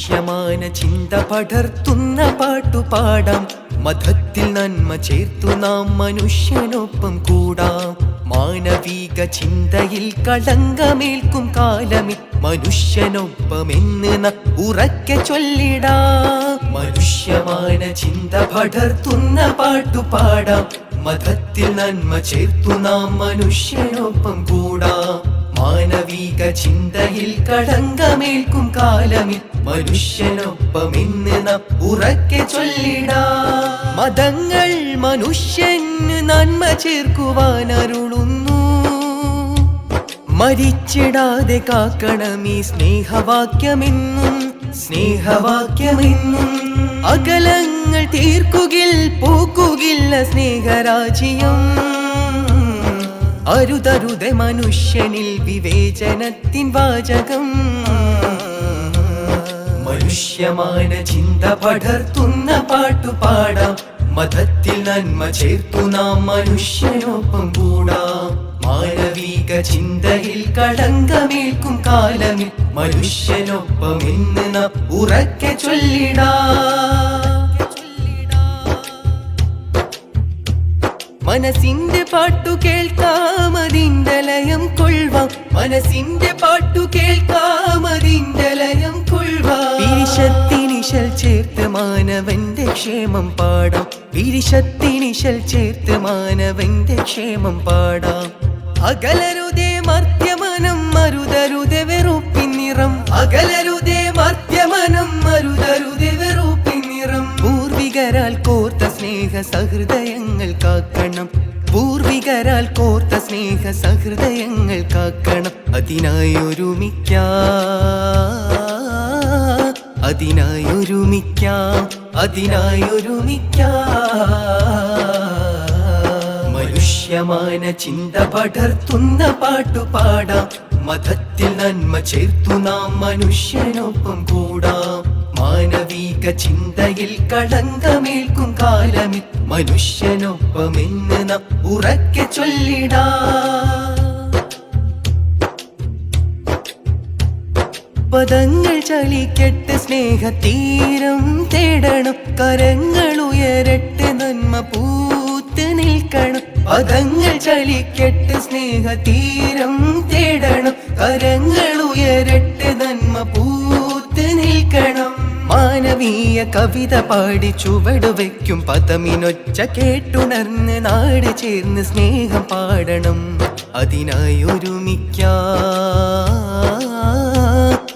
മനുഷ്യമാന ചിന്ത പടർത്തുന്ന പാട്ടുപാടാം, മതത്തിൽ നന്മ ചേർത്തു നാം മനുഷ്യനൊപ്പം കൂടാം. മാനവിക ചിന്തയിൽ കളങ്കമേൽക്കും കാലമി മനുഷ്യനൊപ്പമെന്ന് ഉറക്കെ ചൊല്ലിടാം. മനുഷ്യമാന ചിന്ത പടർത്തുന്ന പാട്ടുപാടാം, മതത്തിൽ നന്മ ചേർത്തു നാം മനുഷ്യനൊപ്പം കൂടാം. മാനവിക ചിന്തയിൽ കളങ്കമേൽക്കും കാലമിൽ മനുഷ്യനൊപ്പമെന്ന് നാം ഉറക്കെ ചൊല്ലിടാം. മതങ്ങൾ മനുഷ്യന് നന്മ ചേർക്കുവാനരുളുന്നു, മരിച്ചിടാതെ കാക്കണമീ സ്നേഹവാക്യമെന്നും സ്നേഹവാക്യമെന്നും. അകലങ്ങൾ തീർക്കുകിൽ പോക്കുകില്ല സ്നേഹരാജ്യം. അരുതരുതെ മനുഷ്യനിൽ വിവേചനത്തിൻ വാചകം. മനുഷ്യമാന ചിന്ത പടർത്തുന്ന പാട്ടുപാടാം, മതത്തിൽ നന്മ ചേർത്തു നാം മനുഷ്യനൊപ്പം കൂടാം. മാനവിക ചിന്തയിൽ കളങ്കമേൽക്കും കാലമിൽ മനുഷ്യനൊപ്പമെന്ന് നാം ഉറക്കെ ചൊല്ലിടാം. മനസ്സിന്റെ പാട്ടു കേൾക്കാം, അതിന്റെ ലയം കൊള്ളുവാം. മനസ്സിന്റെ പാട്ടു കേൾക്കാം, അതിന്റെ ലയം കൊള്ളുവാം. പിരിശത്തിനിശൽ ചേർത്ത് മാനവന്റെ ക്ഷേമം പാടാം. പിരിശത്തിനിശൽ ചേർത്ത് മാനവന്റെ ക്ഷേമം പാടാം. അകലരുതേ മർത്യമനം മരുതരുതേ വെറുപ്പിൻ നിറം. അകലരുതേ മർത്യമനം മരുതരുതേ വെറുപ്പിൻ നിറം. പൂർവികരാൽ കോർത്ത സ്നേഹ സഹൃദയങ്ങൾ കാക്കണം. പൂർവികരാൽ കോർത്ത സ്നേഹ സഹൃദയങ്ങൾ കാക്കണം. അതിനായൊരുമിക്കാം, അതിനായൊരുമിക്കാം, അതിനായൊരുമിക്കാം. മനുഷ്യമാന ചിന്ത പടർത്തുന്ന പാട്ടുപാടാം, മതത്തിൽ നന്മ ചേർത്തു നാം മനുഷ്യനൊപ്പം കൂടാം. മാനവിക ചിന്തയിൽ കളങ്കമേൽക്കും കാലമിൽ മനുഷ്യനൊപ്പമെന്ന് നാം ഉറക്കെ ചൊല്ലിടാം. പദങ്ങൾ ചലിക്കട്ടെ സ്നേഹതീരം തേടണം. കരങ്ങൾ ഉയരട്ടെ നന്മ പൂത്ത് നിൽക്കണം. പദങ്ങൾ ചലിക്കട്ടെ സ്നേഹതീരം തേടണം. കരങ്ങൾ ഉയരട്ടെ നന്മ പൂത്ത് നിൽക്കണം. മാനവീയ കവിത പാടി ചുവട് വയ്ക്കും പദമിനൊച്ച കേട്ടുണർന്ന് നാട് ചേർന്ന് സ്നേഹം പാടണം. അതിനായി ഒരുമിക്കാം.